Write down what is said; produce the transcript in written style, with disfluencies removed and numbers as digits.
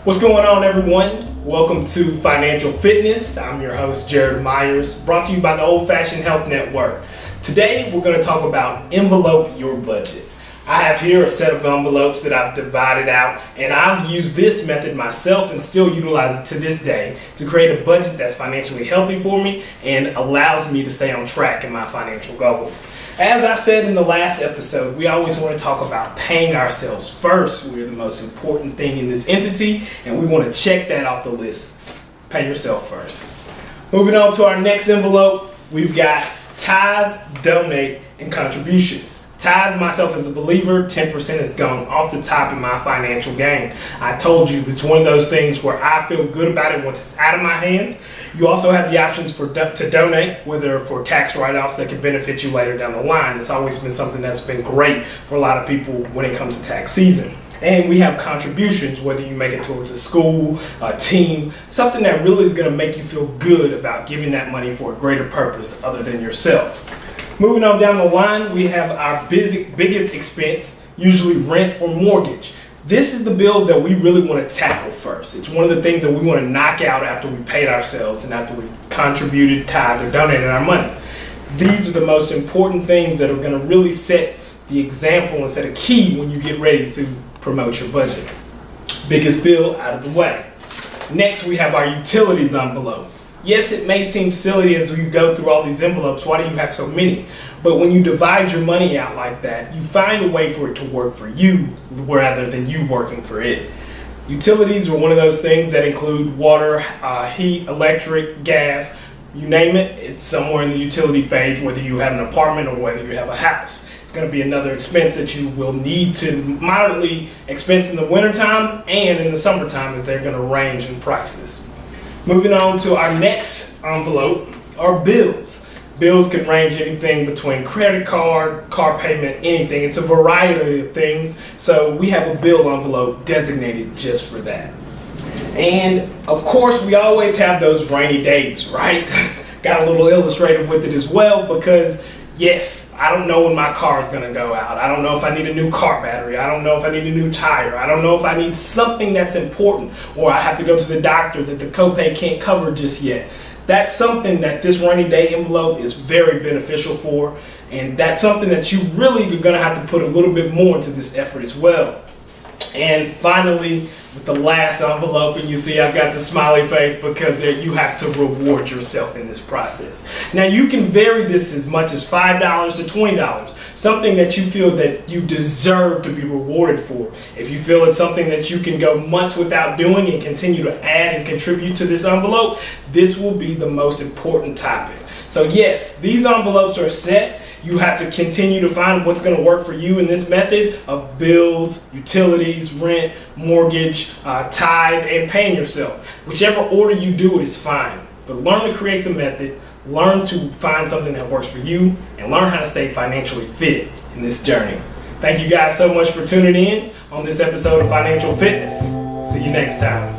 What's going on, everyone? Welcome to Financial Fitness. I'm your host, Jerrod Myers, brought to you by the Old Fashioned Health Network. Today, we're going to talk about envelope your budget. I have here a set of envelopes that I've divided out, and I've used this method myself and still utilize it to this day to create a budget that's financially healthy for me and allows me to stay on track in my financial goals. As I said in the last episode, we always want to talk about paying ourselves first. We're the most important thing in this entity, and we want to check that off the list. Pay yourself first. Moving on to our next envelope, we've got tithe, donate, and contributions. Tithe, myself as a believer, 10% has gone off the top in my financial gain. I told you it's one of those things where I feel good about it once it's out of my hands. You also have the options to donate, whether for tax write-offs that can benefit you later down the line. It's always been something that's been great for a lot of people when it comes to tax season. And we have contributions, whether you make it towards a school, a team, something that really is going to make you feel good about giving that money for a greater purpose other than yourself. Moving on down the line, we have our biggest expense, usually rent or mortgage. This is the bill that we really want to tackle first. It's one of the things that we want to knock out after we paid ourselves and after we've contributed, tithed, or donated our money. These are the most important things that are going to really set the example and set a key when you get ready to promote your budget. Biggest bill out of the way. Next, we have our utilities envelope. Yes, it may seem silly as we go through all these envelopes. Why do you have so many? But when you divide your money out like that, you find a way for it to work for you rather than you working for it. Utilities are one of those things that include water, heat, electric, gas, you name it. It's somewhere in the utility phase, whether you have an apartment or whether you have a house. It's going to be another expense that you will need to moderately expense in the wintertime and in the summertime, as they're going to range in prices. Moving on to our next envelope are bills. Bills can range anything between credit card, car payment, anything. It's a variety of things. So we have a bill envelope designated just for that. And of course, we always have those rainy days, right? Got a little illustrative with it as well because yes, I don't know when my car is going to go out. I don't know if I need a new car battery. I don't know if I need a new tire. I don't know if I need something that's important or I have to go to the doctor that the copay can't cover just yet. That's something that this rainy day envelope is very beneficial for, and that's something that you really are going to have to put a little bit more into this effort as well. And finally, with the last envelope, and you see I've got the smiley face because you have to reward yourself in this process. Now you can vary this as much as $5 to $20, something that you feel that you deserve to be rewarded for. If you feel it's something that you can go months without doing and continue to add and contribute to this envelope, this will be the most important topic. So yes, these envelopes are set. You have to continue to find what's going to work for you in this method of bills, utilities, rent, mortgage, tithe, and paying yourself. Whichever order you do it is fine. But learn to create the method, learn to find something that works for you, and learn how to stay financially fit in this journey. Thank you guys so much for tuning in on this episode of Financial Fitness. See you next time.